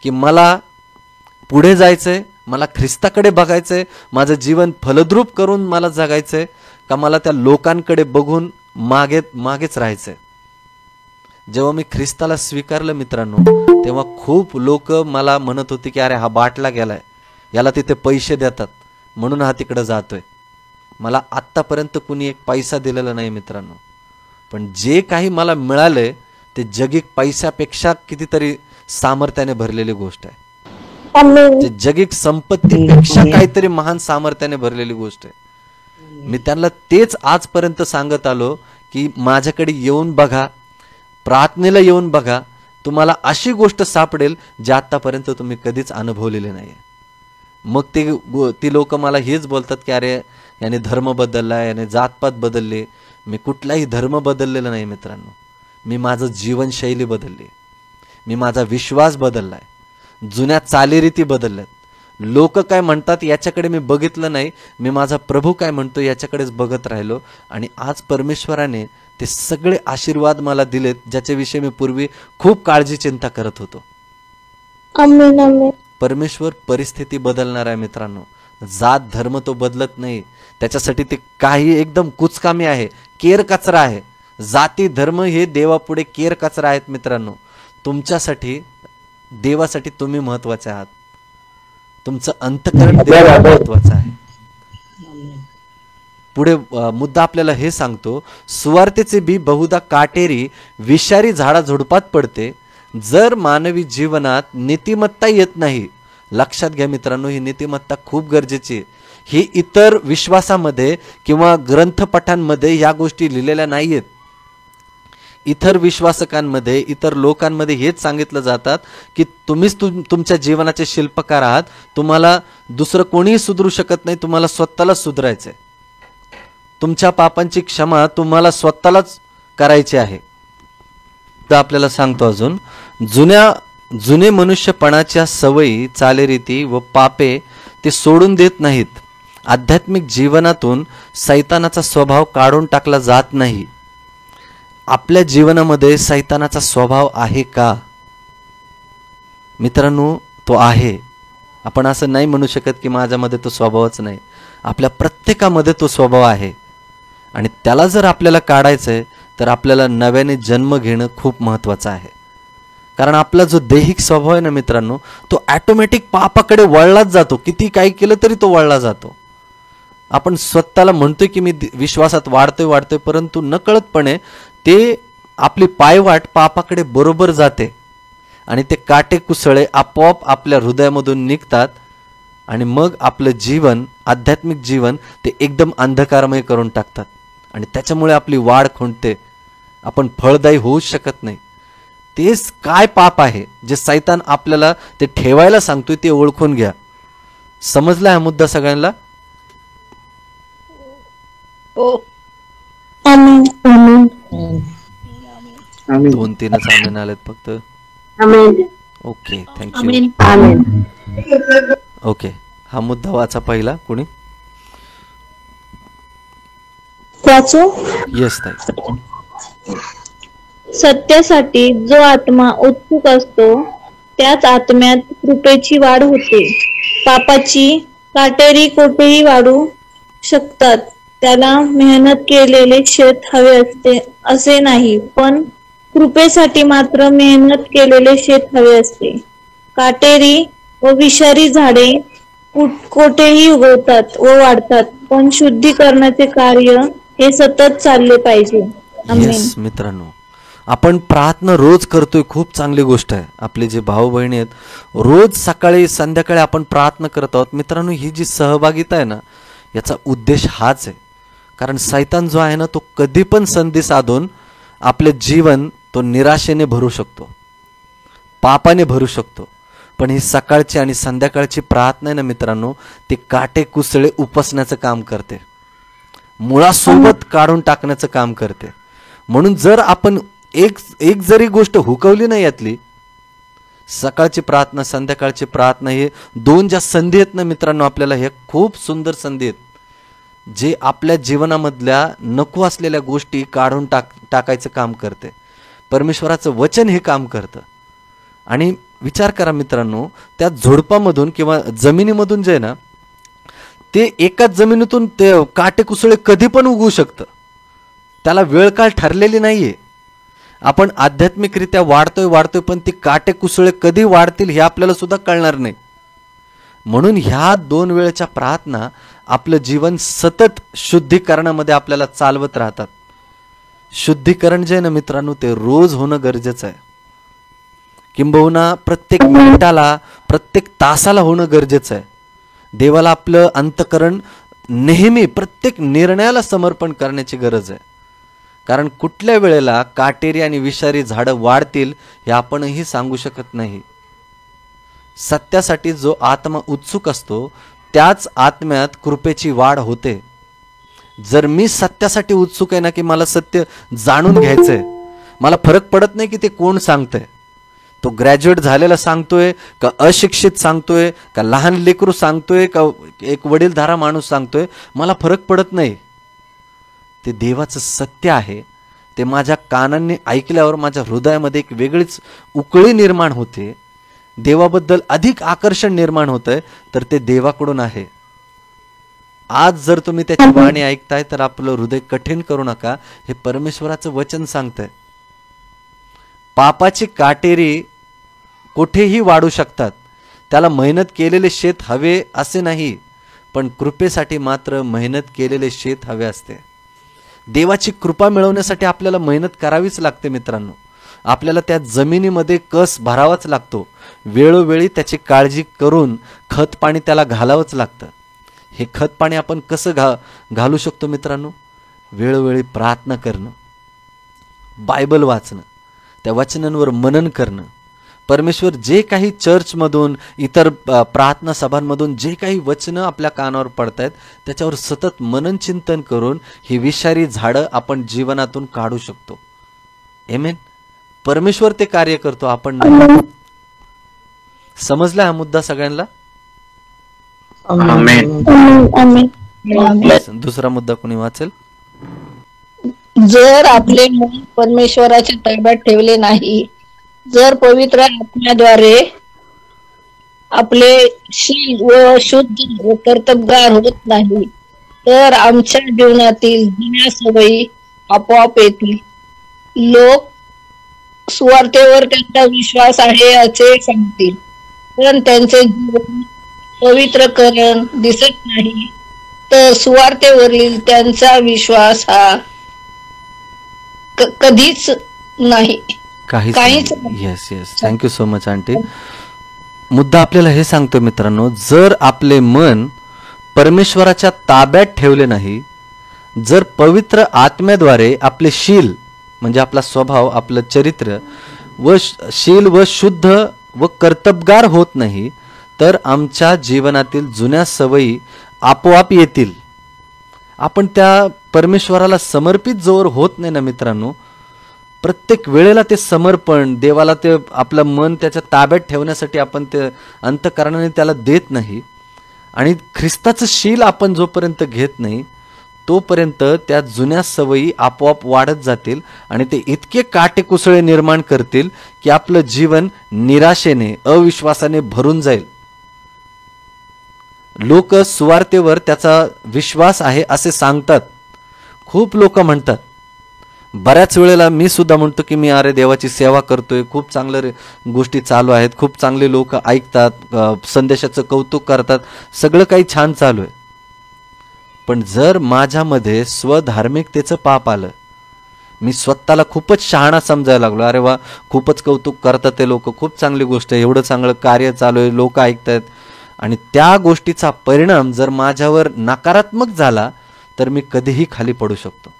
की मला पुढे जायचंय, मला ख्रिस्ताकडे बघायचंय, माझं जीवन फलद्रूप करून मला जगायचंय का मला त्या लोकांकडे बघून मागेच राहायचंय. जेव्हा मी ख्रिस्ताला स्वीकारलं मित्रांनो, तेव्हा खूप लोक मला म्हणत होते की अरे हा बाटला गेलाय, याला तिथे पैसे देतात म्हणून हा तिकडे जातोय. मला आत्तापर्यंत कुणी एक पैसा दिलेला नाही मित्रांनो, पण जे काही मला मिळालंय ते जगिक पैशापेक्षा कितीतरी सामर्थ्याने भरलेली गोष्ट आहे. ते जगिक संपत्तीपेक्षा काहीतरी महान सामर्थ्याने भरलेली गोष्ट आहे. मी त्यांना तेच आजपर्यंत सांगत आलो की माझ्याकडे येऊन बघा, प्रार्थनेला येऊन बघा, तुम्हाला अशी गोष्ट सापडेल जी आतापर्यंत तुम्ही कधीच अनुभवलेली नाही. मग ती लोक मला हेच बोलतात की अरे याने धर्म बदलला, याने जातपात बदलले. मी कुठलाही धर्म बदललेला नाही मित्रांनो. मी माझं जीवनशैली बदलली, मी माझा विश्वास बदललाय, जुन्या चालीरीती बदलल्यात. लोक काय म्हणतात याच्याकडे मी बघितलं नाही, मी माझा प्रभू काय म्हणतो याच्याकडेच बघत राहिलो. आणि आज परमेश्वराने ते सगळे आशीर्वाद मला दिलेत ज्याच्याविषयी मी पूर्वी खूप काळजी चिंता करत होतो. आमेन आमेन. परमेश्वर परिस्थिती बदलणार आहे मित्रांनो. जात धर्म तो बदलत नाही. त्याच्यासाठी ते काही एकदम कुचकामी आहे, केर कचरा आहे. जाती धर्म हे देवापुढे केर कचरा आहेत मित्रांनो. तुमच्यासाठी, देवासाठी तुम्ही महत्वाचे आहात. तुमचं अंतःकरण देवाला महत्वाचं आहे. पुढे मुद्दा आपल्याला हे सांगतो, सुवार्तेचे बी बहुधा काटेरी विषारी झाडाझुडपात पडते. जर मानवी जीवनात नीतिमत्ता येत नाही, लक्षात घ्या मित्रांनो, ही नीतिमत्ता खूप गरजेची आहे. ही इतर विश्वासामध्ये किंवा ग्रंथपठांमध्ये या गोष्टी लिहिलेल्या नाहीयेत. इतर विश्वासकांमध्ये, इतर लोकांमध्ये हेच सांगितलं जातात की तुम्हीच तुमच्या जीवनाचे शिल्पकार आहात. तुम्हाला दुसरं कोणीही सुधरू शकत नाही, तुम्हाला स्वतःला सुधारायचंय. तुमच्या पापांची क्षमा तुम्हाला स्वतःलाच करायची आहे. तर आपल्याला सांगतो अजून, जुने मनुष्यपणाच्या सवयी, चालीरीती व पापे ते सोडून देत नाहीत. आध्यात्मिक जीवनातून सैतानाचा स्वभाव काढून टाकला जात नाही. आपल्या जीवनामध्ये सैतानाचा स्वभाव आहे का मित्रांनो? तो आहे. आपण असं नाही म्हणू शकत की माझ्यामध्ये तो स्वभावच नाही. आपल्या प्रत्येकामध्ये तो स्वभाव आहे. आणि त्याला जर आपल्याला काढायचंय तर आपल्याला नव्याने जन्म घेणं खूप महत्वाचं आहे. कारण आपला जो दैहिक स्वभाव आहे ना मित्रांनो, तो ऑटोमॅटिक पापाकडे वळलाच जातो. किती काही केलं तरी तो वळला जातो. आपण स्वतःला म्हणतोय की मी विश्वासात वाढतोय, परंतु नकळतपणे ते आपली पायवाट पापाकडे बरोबर जाते आणि ते काटे कुसळे आपोआप आपल्या हृदयामधून निघतात आणि मग आपलं जीवन, आध्यात्मिक जीवन ते एकदम अंधकारमय करून टाकतात आणि त्याच्यामुळे आपली वाढ खुंटते. आपण फळदायी होऊ शकत नाही. तेच काय पाप आहे जे सैतान आपल्याला ते ठेवायला सांगतोय ते ओळखून घ्या. समजला हा मुद्दा सगळ्यांना? आमेन आमेन. 2-3च आमेन आलेत फक्त. Amen. Okay, thank you. Amen. Okay, हा मुद्दा वाचा पहिला कोणी. वाचू. येस ताई. सत्यासाठी जो आत्मा उत्सुक असतो त्याच आत्म्यात कृपेची वाढ होते. पापाची काटेरी कोठेही वाढू शकतात. त्याला मेहनत केलेले शेत हवे असते असे नाही, पण कृपेसाठी मात्र मेहनत केलेले शेत हवे असते. काटेरी व विषारी झाडे कोठेही उगवतात व वाढतात, पण शुद्धीकरणाचे कार्य हे सतत चालले पाहिजे. आमेन. येस मित्रांनो, आपण प्रार्थना रोज करतोय, खूप चांगली गोष्ट आहे. आपले जे भाऊ बहिणी आहेत रोज सकाळी संध्याकाळी आपण प्रार्थना करत आहोत. मित्रांनो, ही जी सहभागिता आहे ना, याचा उद्देश हाच आहे. कारण सैतान जो आहे ना, तो कधी पण संधी साधून आपले जीवन तो निराशेने भरू शकतो, पापाने भरू शकतो. पण ही सकाळची आणि संध्याकाळची प्रार्थना आहे ना मित्रांनो, ती काटे कुसळे उपसण्याचं काम करते, मुळासोबत काढून टाकण्याचं काम करते. म्हणून जर आपण एक जरी गोष्ट हुकवली नाही यातली, सकाळची प्रार्थना संध्याकाळची प्रार्थना, हे दोन ज्या संधी आहेत ना मित्रांनो, आपल्याला हे खूप सुंदर संधी आहेत, जे आपल्या जीवनामधल्या नको असलेल्या गोष्टी काढून टाकायचं काम करते. परमेश्वराचं वचन हे काम करतं. आणि विचार करा मित्रांनो, त्या झुडपामधून किंवा जमिनीमधून जे आहे ना, ते एकाच जमिनीतून ते काटेकुसळे कधी पण उगवू शकतं. त्याला वेळ काळ ठरलेली नाहीये. आपण आध्यात्मिकरित्या वाढतोय, पण ती काटेकुसळे कधी वाढतील हे आपल्याला सुद्धा कळणार नाही. म्हणून ह्या 2 वेळच्या प्रार्थना आपलं जीवन सतत शुद्धीकरणामध्ये आपल्याला चालवत राहतात. शुद्धीकरण जे आहे ना मित्रांनो, ते रोज होणं गरजेचं आहे. किंबहुना प्रत्येक मिनिटाला, प्रत्येक तासाला होणं गरजेचं आहे. देवाला आपलं अंतःकरण नेहमी प्रत्येक निर्णयाला समर्पण करण्याची गरज आहे. कारण कुठल्या वेळेला काटेरी आणि विषारी झाडं वाढतील हे आपणही सांगू शकत नाही. सत्यासाठी जो आत्मा उत्सुक असतो, त्याच आत्म्यात कृपेची वाढ होते. जर मी सत्यासाठी उत्सुक आहे ना, की मला सत्य जाणून घ्यायचंय, मला फरक पडत नाही की ते कोण सांगतंय, तो ग्रॅज्युएट झालेला सांगतोय का अशिक्षित सांगतोय का लहान लेकरू सांगतोय का एक वडीलधारा माणूस सांगतोय, मला फरक पडत नाही. ते देवाचं सत्य आहे. ते माझ्या कानांनी ऐकल्यावर माझ्या हृदयामध्ये एक वेगळीच उकळी निर्माण होते, देवाबद्दल अधिक आकर्षण निर्माण होतंय, तर ते देवाकडून आहे. आज जर तुम्ही त्याची वाणी ऐकताय तर आपलं हृदय कठीण करू नका, हे परमेश्वराचं वचन सांगतंय. पापाची काटेरी कुठेही वाढू शकतात, त्याला मेहनत केलेले शेत हवे असे नाही, पण कृपेसाठी मात्र मेहनत केलेले शेत हवे असते. देवाची कृपा मिळवण्यासाठी आपल्याला मेहनत करावीच लागते मित्रांनो. आपल्याला त्या जमिनीमध्ये कस भरावाच लागतो, वेळोवेळी त्याची काळजी करून खत पाणी त्याला घालावंच लागतं. हे खत पाणी आपण कसं घालू शकतो मित्रांनो? वेळोवेळी प्रार्थना करणं, बायबल वाचणं, त्या वचनांवर मनन करणं. परमेश्वर जे काही चर्चमधून, इतर प्रार्थना सभांमधून जे काही वचनं आपल्या कानावर पडतायत, त्याच्यावर सतत मनन चिंतन करून ही विषारी झाडं आपण जीवनातून काढू शकतो. आमेन. परमेश्वर ते कार्य करतो, आपण नाही. समजला हा मुद्दा सगळ्यांना? दुसरा मुद्दा कोणी वाचेल? जर आपले मन परमेश्वराच्या ताब्यात ठेवले नाही, जर पवित्र आत्म्याद्वारे आपले शील व शुद्ध व कर्तबगार होत नाही, तर आमच्या जीवनातील जुन्या सवयी आपोआप येतील. लोक सुवार्तेवर त्यांचा विश्वास आहे असे सांगतील, पण त्यांचे जीवन पवित्रकरण दिसत नाही, तर सुवार्तेवरील त्यांचा विश्वास हा कधीच नाही. काहीच. Yes yes, thank you so much aunty. मुद्दा आपल्याला हे सांगतो मित्रांनो, जर आपले मन परमेश्वराच्या ताब्यात ठेवले नाही, जर पवित्र आत्म्याद्वारे आपले शील म्हणजे आपला स्वभाव, आपलं चरित्र व शील व शुद्ध व कर्तबगार होत नाही, तर आमच्या जीवनातील जुन्या सवयी आपोआप येतील. आपण त्या परमेश्वराला समर्पित जोर होत नाही ना मित्रांनो, प्रत्येक वेळेला ते समर्पण देवाला, ते आपलं मन त्याच्या ताब्यात ठेवण्यासाठी आपण ते अंतःकरणाने त्याला देत नाही. आणि ख्रिस्ताचं शील आपण जोपर्यंत घेत नाही, तोपर्यंत त्या जुन्या सवयी आपोआप वाढत जातील आणि ते इतके काटेकुसळे निर्माण करतील की आपलं जीवन निराशेने, अविश्वासाने भरून जाईल. लोक सुवार्तेवर त्याचा विश्वास आहे असे सांगतात, खूप लोक म्हणतात, बऱ्याच वेळेला मी सुद्धा म्हणतो की मी अरे देवाची सेवा करतोय, खूप गोष्टी चालू आहेत, खूप चांगले लोक ऐकतात, संदेशाचं कौतुक करतात, सगळं काही छान चालू आहे. पण जर माझ्यामध्ये स्वधार्मिकतेचं पाप आलं, मी स्वतःला खूपच शहाणा समजायला लागलो, अरे वा खूपच कौतुक करतात ते लोक, खूप चांगली गोष्ट आहे, एवढं चांगलं कार्य चालू आहे, लोक ऐकतात, आणि त्या गोष्टीचा परिणाम जर माझ्यावर नकारात्मक झाला तर मी कधीही खाली पडू शकतो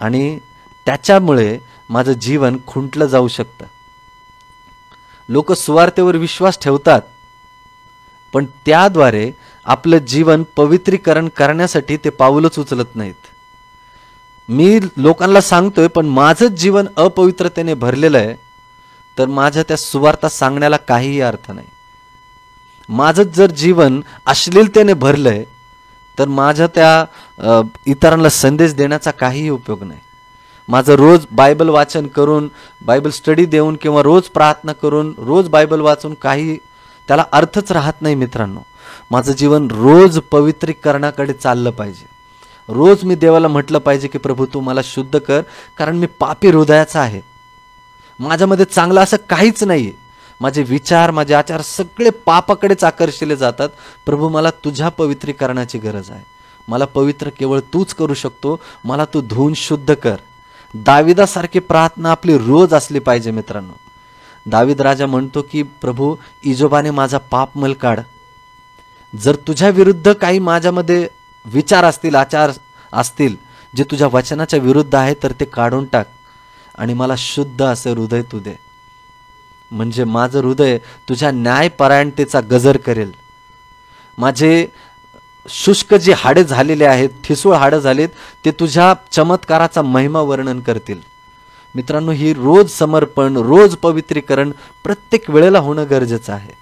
आणि त्याच्यामुळे माझं जीवन खुंटलं जाऊ शकतं. लोक सुवार्तेवर विश्वास ठेवतात, पण त्याद्वारे आपलं जीवन पवित्रीकरण करण्यासाठी ते पाऊलच उचलत नाहीत. मी लोकांना सांगतोय पण माझंच जीवन अपवित्रतेने भरलेलं आहे, तर माझ्या त्या सुवार्ता सांगण्याला काहीही अर्थ नाही. माझंच जर जीवन अश्लीलतेने भरलंय तर माझ्या त्या इतरांना संदेश देण्याचा काहीही उपयोग नाही. माझं रोज बायबल वाचन करून, बायबल स्टडी देऊन किंवा रोज प्रार्थना करून, रोज बायबल वाचून काही त्याला अर्थच राहत नाही मित्रांनो. माझं जीवन रोज पवित्रीकरणाकडे चाललं पाहिजे. रोज मी देवाला म्हटलं पाहिजे की प्रभू तू मला शुद्ध कर, कारण मी पापी हृदयाचा आहे, माझ्यामध्ये चांगलं असं काहीच नाही आहे, माझे विचार माझे आचार सगळे पापाकडेच आकर्षिले जातात. प्रभू मला तुझ्या पवित्रीकरणाची गरज आहे, मला पवित्र केवळ तूच करू शकतो, मला तू धुवून शुद्ध कर. दाविदासारखी प्रार्थना आपली रोज असली पाहिजे मित्रांनो. दावीद राजा म्हणतो की प्रभू इजोबाने माझा पापमल काढ. जर तुझ्या विरुद्ध काही माझ्यामध्ये विचार असतील, आचार असतील जे तुझ्या वचनाच्या विरुद्ध आहे, तर ते काढून टाक आणि मला शुद्ध असं हृदय तू दे. म्हणजे माझं हृदय तुझ्या न्यायपरायणतेचा गजर करेल. माझे शुष्क जी हाडे झालेले आहेत, ठिसूळ हाडं झालेत, ते तुझ्या चमत्काराचा महिमा वर्णन करतील. मित्रांनो, ही रोज समर्पण, रोज पवित्रीकरण प्रत्येक वेळेला होणं गरजेचं आहे.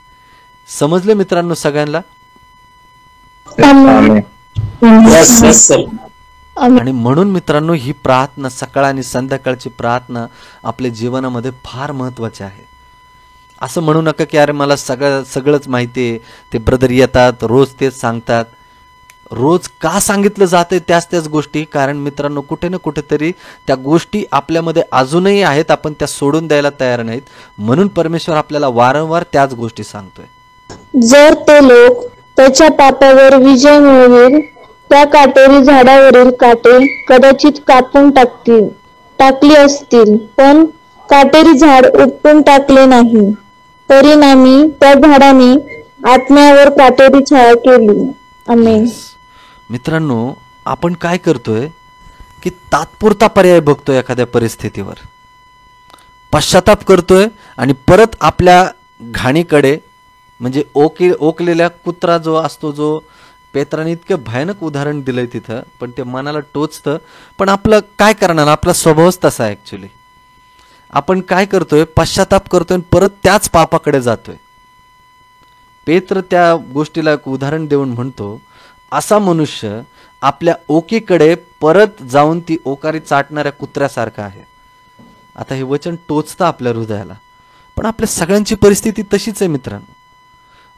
समजले मित्रांनो सगळ्यांना? आणि म्हणून मित्रांनो, ही प्रार्थना, सकाळ आणि संध्याकाळची प्रार्थना आपल्या जीवनामध्ये फार महत्वाची आहे. असं म्हणू नका की अरे मला सगळंच माहिती आहे, ते ब्रदर येतात रोज तेच सांगतात. रोज का सांगितलं जाते त्याच गोष्टी? कारण मित्रांनो, कुठे ना कुठेतरी त्या गोष्टी आपल्यामध्ये अजूनही आहेत, आपण त्या सोडून द्यायला तयार नाहीत. म्हणून परमेश्वर आपल्याला वारंवार त्याच गोष्टी सांगतोय. जर ते लोक त्याच्या पापावर विजय मिळवेल, त्या काटेरी झाडावरील काटे कदाचित कापून टाकली असतील, पण काटेरी झाड उपटून टाकले नाही. परिणामी त्या झाडाने आत्म्यावर काटेरी छाया केली. आमेन. मित्रांनो, आपण काय करतोय की तात्पुरता पर्याय बघतोय, एखाद्या परिस्थितीवर पश्चाताप करतोय आणि परत आपल्या घाणीकडे, म्हणजे ओकलेल्या कुत्रा जो असतो, जो पेत्राने इतकं भयानक उदाहरण दिलंय तिथं, पण ते मनाला टोचतं. पण आपलं काय करणार, आपला स्वभावच तसा आहे ऍक्च्युली. आपण काय करतोय, पश्चाताप करतोय आणि परत त्याच पापाकडे जातोय. पेत्र त्या गोष्टीला एक उदाहरण देऊन म्हणतो, असा मनुष्य आपल्या ओकीकडे परत जाऊन ती ओकारी चाटणाऱ्या कुत्र्यासारखा आहे. आता हे वचन टोचतं आपल्या हृदयाला, पण आपल्या सगळ्यांची परिस्थिती तशीच आहे मित्रांनो.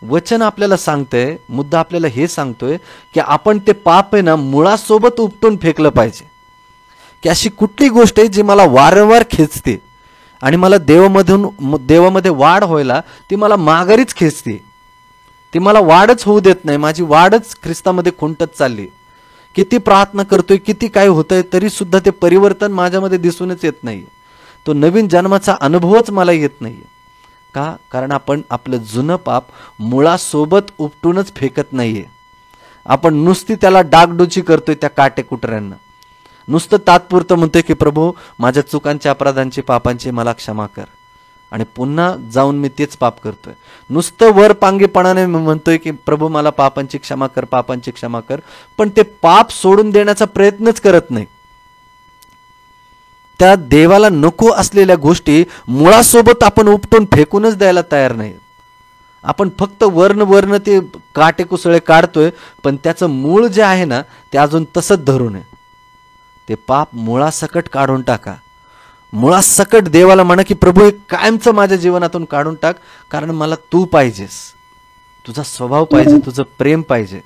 वचन आपल्याला सांगतंय, मुद्दा आपल्याला हे सांगतोय की आपण ते पाप आहे ना मुळासोबत उपटून फेकलं पाहिजे. की अशी कुठली गोष्ट आहे जी मला वारंवार खेचते आणि मला देवामध्ये वाढ व्हायला ती मला माघारीच खेचते, ती मला वाढच होऊ देत नाही, माझी वाढच ख्रिस्तामध्ये खुंटत चालली. किती प्रार्थना करतोय, किती काय होतंय, तरी सुद्धा ते परिवर्तन माझ्यामध्ये दिसूनच येत नाही. तो नवीन जन्माचा अनुभवच मला येत नाहीये. का? कारण आपण आपलं जुनं पाप मुळासोबत उपटूनच फेकत नाहीये. आपण नुसती त्याला डागडुजी करतोय त्या काटे कुटऱ्यांना. नुसतं तात्पुरतं म्हणतोय की प्रभू माझ्या चुकांची, अपराधांची, पापांची मला क्षमा कर, आणि पुन्हा जाऊन मी तेच पाप करतोय. नुसतं वरपांगीपणाने म्हणतोय की प्रभू मला पापांची क्षमा कर, पापांची क्षमा कर, पण ते पाप सोडून देण्याचा प्रयत्नच करत नाही. त्या देवाला नको असलेल्या गोष्टी मुळासोबत आपण उपटून फेकूनच द्यायला तयार नाही. आपण फक्त वर्ण ते काटे कुसळे काढतोय, पण त्याचं मूळ जे आहे ना ते अजून तसंच धरून आहे. ते पाप मुळासकट काढून टाका. मुळासकट देवाला म्हणा की प्रभू एक कायमचं माझ्या जीवनातून काढून टाक, कारण मला तू पाहिजेस, तुझा स्वभाव पाहिजे, तुझं प्रेम पाहिजे,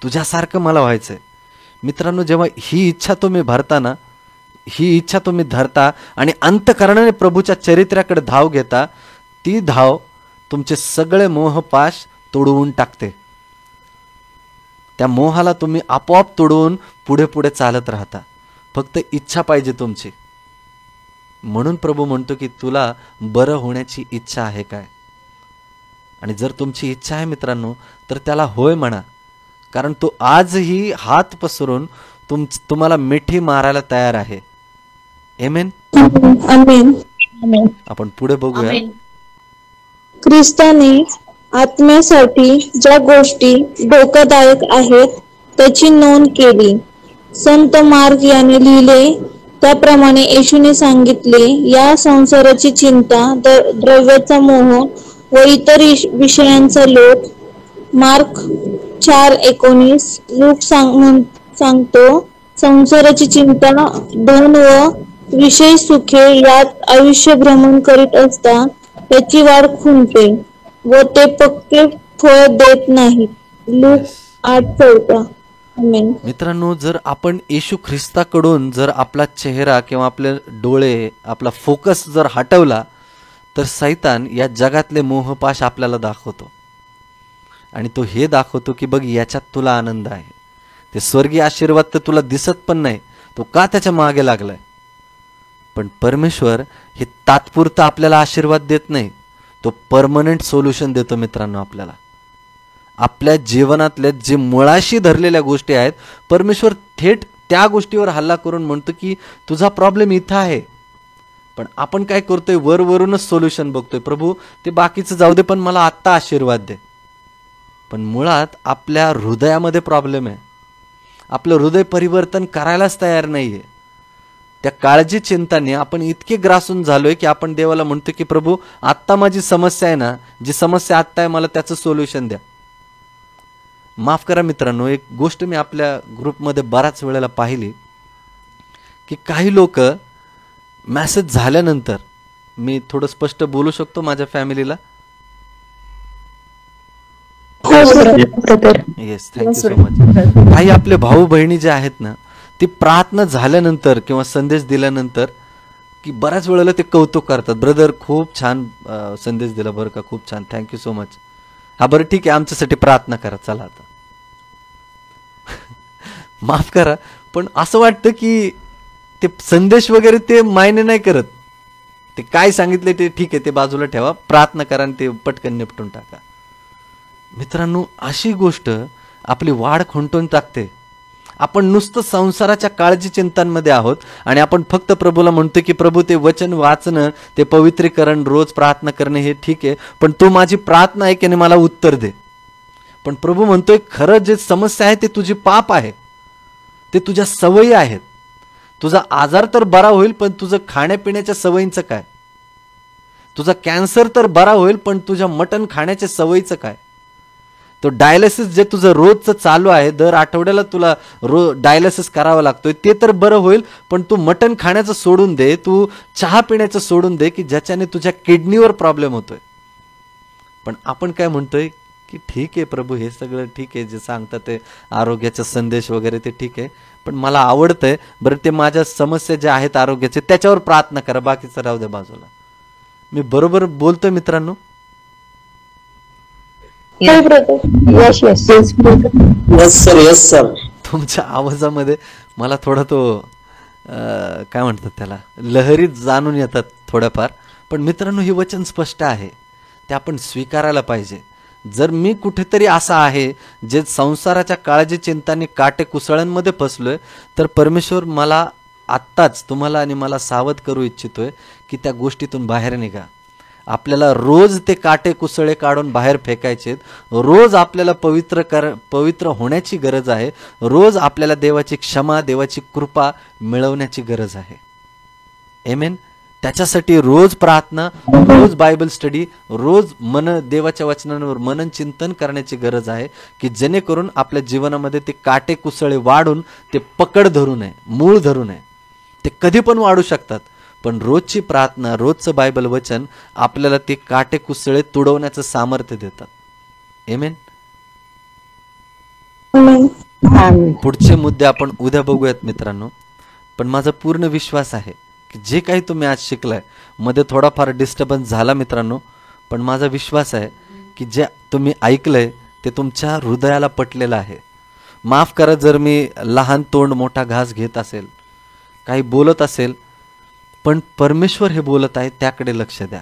तुझ्यासारखं मला व्हायचंय. मित्रांनो, जेव्हा ही इच्छा तुम्ही भरताना ही इच्छा तुम्ही धरता आणि अंतःकरणाने प्रभूच्या चरित्र्याकडे धाव घेता, ती धाव तुमचे सगळे मोहपाश तोडवून टाकते. त्या मोहाला तुम्ही आपोआप तोडवून पुढे पुढे चालत राहता. फक्त इच्छा पाहिजे तुमची. म्हणून प्रभू म्हणतो की तुला बरं होण्याची इच्छा आहे काय? आणि जर तुमची इच्छा आहे मित्रांनो, तर त्याला होय म्हणा, कारण तो आजही हात पसरून तुम्हाला मिठी मारायला तयार आहे. आमेन. आमेन. आमेन. आपण पुढे बघूया. ख्रिस्ताने आत्म्यासाठी ज्या गोष्टी धोकादायक आहेत त्याची नोंद केली. संत मार्क याने लिहिले त्याप्रमाणे येशूने सांगितले, या संसाराची चिंता, द्रव्याचा मोह व इतर विषयांचा लोभ. मार्क 4:19. लूक सांगतो, संसाराची चिंता, धन व विषय सुखे यात आयुष्य भ्रमण करीत असता त्याची वाढ खुंटते व ते पक्के फळ देत नाहीत. लूक 8:14. आमेन. मित्रांनो, जर आपण येशू ख्रिस्ताकडून जर आपला चेहरा किंवा आपले डोळे, आपला फोकस जर हटवला, तर सैतान या जगातले मोहपाश आपल्याला दाखवतो आणि तो हे दाखवतो की बघ, याच्यात तुला आनंद आहे. ते स्वर्गीय आशीर्वाद तर तुला दिसत पण नाही, तो का त्याच्या मागे लागलाय? पण परमेश्वर हे तात्पुरता आपल्याला आशीर्वाद देत नाही, तो परमनंट सोल्युशन देतो. मित्रांनो, आपल्याला आपल्या जीवनातल्या जे मुळाशी धरलेल्या गोष्टी आहेत, परमेश्वर थेट त्या गोष्टीवर हल्ला करून म्हणतो की तुझा प्रॉब्लेम इथं आहे. पण आपण काय करतोय, वरवरूनच सोल्युशन बघतोय. प्रभू, ते बाकीचं जाऊ दे, पण मला आत्ता आशीर्वाद दे. पण मुळात आपल्या हृदयामध्ये प्रॉब्लेम आहे. आपलं हृदय परिवर्तन करायलाच तयार नाहीये. त्या काळजी चिंताने आपण इतके ग्रासून झालोय की आपण देवाला म्हणतो की प्रभू, आत्ता माझी समस्या आहे ना, जी समस्या आत्ता आहे, मला त्याचं सोल्युशन द्या. माफ करा मित्रांनो, एक गोष्ट मी आपल्या ग्रुपमध्ये बऱ्याच वेळेला पाहिली की काही लोक मॅसेज झाल्यानंतर, मी थोडं स्पष्ट बोलू शकतो माझ्या फॅमिलीला? Yes, thank you so much. काही आपले भाऊ बहिणी जे आहेत ना, ती प्रार्थना झाल्यानंतर किंवा संदेश दिल्यानंतर की बऱ्याच वेळेला ते कौतुक करतात, ब्रदर खूप छान संदेश दिला बरं का, खूप छान, थँक्यू सो मच. हा बरं ठीक आहे, आमच्यासाठी प्रार्थना करा, चला आता. माफ करा, पण असं वाटतं की ते संदेश वगैरे ते मायने नाही करत. ते काय सांगितले ते ठीक आहे, ते बाजूला ठेवा, प्रार्थना करा आणि ते पटकन निपटून टाका. मित्रांनो, अशी गोष्ट आपली वाढ खुंटून टाकते. आपण नुसतं संसाराच्या काळजी चिंतांमध्ये आहोत आणि आपण फक्त प्रभूला म्हणतो की प्रभू, ते वचन वाचणं, ते पवित्रीकरण, रोज प्रार्थना करणे हे ठीक आहे, पण तू माझी प्रार्थना ऐक आणि मला उत्तर दे. पण प्रभू म्हणतोय, खरं जे समस्या आहे ते तुझी पाप आहे, ते तुझ्या सवयी आहेत. तुझा आजार तर बरा होईल, पण तुझं खाण्यापिण्याच्या सवयींचं काय? तुझा कॅन्सर तर बरा होईल, पण तुझ्या मटण खाण्याच्या सवयीचं काय? तो डायलिसिस जे तुझं रोजचं चालू आहे, दर आठवड्याला तुला डायलिसिस करावा लागतोय, ते तर बरं होईल, पण तू मटण खाण्याचं सोडून दे, तू चहा पिण्याचं सोडून दे, की ज्याच्याने तुझ्या किडनीवर प्रॉब्लेम होतोय. पण आपण काय म्हणतोय की ठीक आहे प्रभू, हे सगळं ठीक आहे, जे सांगतात ते आरोग्याचा संदेश वगैरे ते ठीक आहे, पण मला आवडतंय, बरं ते माझ्या समस्या ज्या आहेत आरोग्याचे त्याच्यावर प्रार्थना करा, बाकीचं राहू द्या बाजूला. मी बरोबर बोलतोय मित्रांनो? Yes yes yes sir. तुमच्या आवाजामध्ये मला थोडा तो काय म्हणतात त्याला, लहरी जाणून येतात थोड्याफार. पण मित्रांनो, हे वचन स्पष्ट आहे, ते आपण स्वीकारायला पाहिजे. जर मी कुठेतरी असा आहे जे संसाराच्या काळजी चिंताने काटे कुसळ्यांमध्ये फसलोय, तर परमेश्वर मला आत्ताच, तुम्हाला आणि मला सावध करू इच्छितोय की त्या गोष्टीतून बाहेर निघा. आपल्याला रोज ते काटे कुसळे काढून बाहेर फेकायचेत. रोज आपल्याला पवित्र होण्याची गरज आहे. रोज आपल्याला देवाची क्षमा, देवाची कृपा मिळवण्याची गरज आहे. आमेन. त्याच्यासाठी रोज प्रार्थना, रोज बायबल स्टडी, रोज देवाच्या वचनांवर मनन चिंतन करण्याची गरज आहे, की जेणेकरून आपल्या जीवनामध्ये ते काटे कुसळे वाढून ते पकड धरू नये, मूळ धरू नये. ते कधी पण वाढू शकतात, पण रोजची प्रार्थना, रोजचं बायबल वचन आपल्याला ते काटे कुसळे तुडवण्याचं सामर्थ्य देतात. आमेन. पुढचे मुद्दे आपण उद्या बघूयात मित्रांनो. पण माझा पूर्ण विश्वास आहे की जे काही तुम्ही आज शिकलाय, मध्ये थोडाफार डिस्टर्बन्स झाला मित्रांनो, पण माझा विश्वास आहे की जे तुम्ही ऐकलंय ते तुमच्या हृदयाला पटलेलं आहे. माफ करा जर मी लहान तोंड मोठा घास घेत असेल, काही बोलत असेल, पण परमेश्वर हे बोलत आहे त्याकडे लक्ष द्या.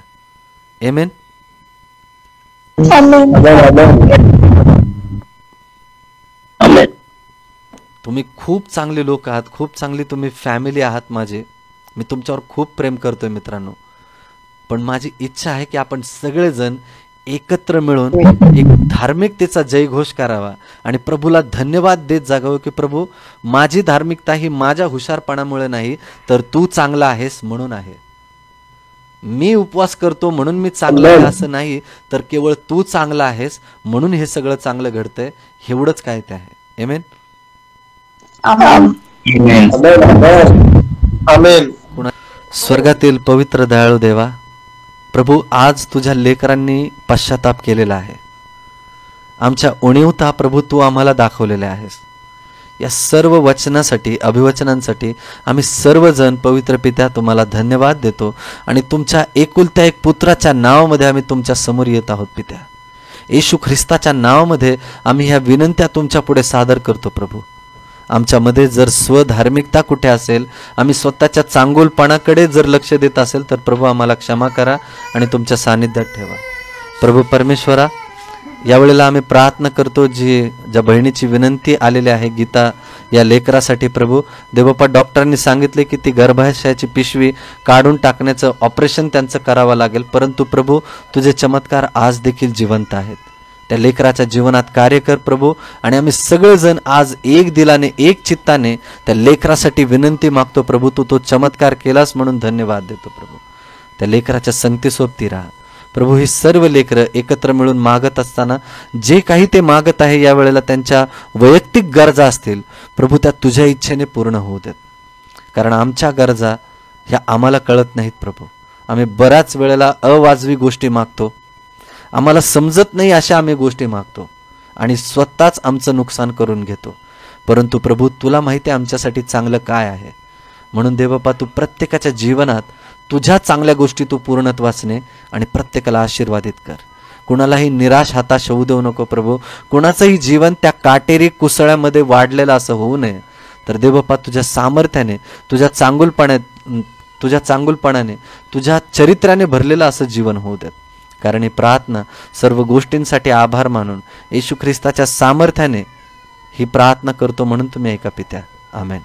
आमेन. तुम्ही खूप चांगले लोक आहात, खूप चांगली तुम्ही फॅमिली आहात माझे. मी तुमच्यावर खूप प्रेम करतोय मित्रांनो. पण माझी इच्छा आहे की आपण सगळेजण एकत्र मिळून एक धार्मिकतेचा जयघोष करावा आणि प्रभूला धन्यवाद देत जागावं की प्रभू, माझी धार्मिकता ही माझ्या हुशारपणामुळे नाही, तर तू चांगला आहेस म्हणून आहे. मी उपवास करतो म्हणून मी चांगला आहे असं नाही, तर केवळ तू चांगला आहेस म्हणून हे सगळं चांगलं घडतंय. एवढंच काय ते आहे. आमेन. आमेन. स्वर्गातील पवित्र दयाळू देवा, प्रभू, आज तुझ्या लेकरांनी पश्चाताप केलेला आहे. आमच्या उणीवता प्रभू तू आम्हाला दाखवलेल्या आहेस. या सर्व वचनासाठी, अभिवचनांसाठी आम्ही सर्वजण पवित्र पित्या तुम्हाला धन्यवाद देतो आणि तुमच्या एकुलत्या एक पुत्राच्या नावामध्ये आम्ही तुमच्या समोर येत आहोत पित्या. येशू ख्रिस्ताच्या नावामध्ये आम्ही ह्या विनंत्या तुमच्या पुढे सादर करतो प्रभू. आमच्यामध्ये जर स्वधार्मिकता कुठे असेल, आम्ही स्वतःच्या चांगुलपणाकडे जर लक्ष देत असेल, तर प्रभू आम्हाला क्षमा करा आणि तुमच्या सानिध्यात ठेवा. प्रभू परमेश्वरा, यावेळेला आम्ही प्रार्थना करतो ज्या बहिणीची विनंती आलेली आहे गीता या लेकरासाठी. प्रभू देवबापा, डॉक्टरांनी सांगितले की ती गर्भाशयाची पिशवी काढून टाकण्याचं ऑपरेशन त्यांचं करावं लागेल, परंतु प्रभू तुझे चमत्कार आज देखील जिवंत आहेत. त्या लेकराच्या जीवनात कार्य कर प्रभू. आणि आम्ही सगळेजण आज एक दिलाने, एक चित्ताने त्या लेकरासाठी विनंती मागतो प्रभू. तू तो चमत्कार केलास म्हणून धन्यवाद देतो प्रभू. त्या लेकराच्या संगतीसोबती राहा प्रभू. ही सर्व लेकरं एकत्र मिळून मागत असताना जे काही ते मागत आहे यावेळेला त्यांच्या वैयक्तिक गरजा असतील प्रभू, त्या तुझ्या इच्छेने पूर्ण होऊ देत. कारण आमच्या गरजा ह्या आम्हाला कळत नाहीत प्रभू. आम्ही बऱ्याच वेळेला अवाजवी गोष्टी मागतो, आम्हाला समजत नाही अशा आम्ही गोष्टी मागतो आणि स्वतःच आमचं नुकसान करून घेतो. परंतु प्रभू तुला माहिती आहे आमच्यासाठी चांगलं काय आहे. म्हणून देवबापा, तू प्रत्येकाच्या जीवनात तुझ्या चांगल्या गोष्टी तू पूर्णत्वास ने आणि प्रत्येकाला आशीर्वादित कर. कुणालाही निराश हताश होऊ देऊ नको प्रभू. कुणाचंही जीवन त्या काटेरी कुसळ्यामध्ये वाढलेलं असं होऊ नये. तर देवबापा, तुझ्या सामर्थ्याने, तुझ्या चांगुलपणाने, तुझ्या चरित्र्याने भरलेलं असं जीवन होऊ देत. कारण ही प्रार्थना सर्व गोष्टींसाठी आभार मानून येशू ख्रिस्ताच्या सामर्थ्याने ही प्रार्थना करतो म्हणून तुम्ही ऐका पित्या. आमेन.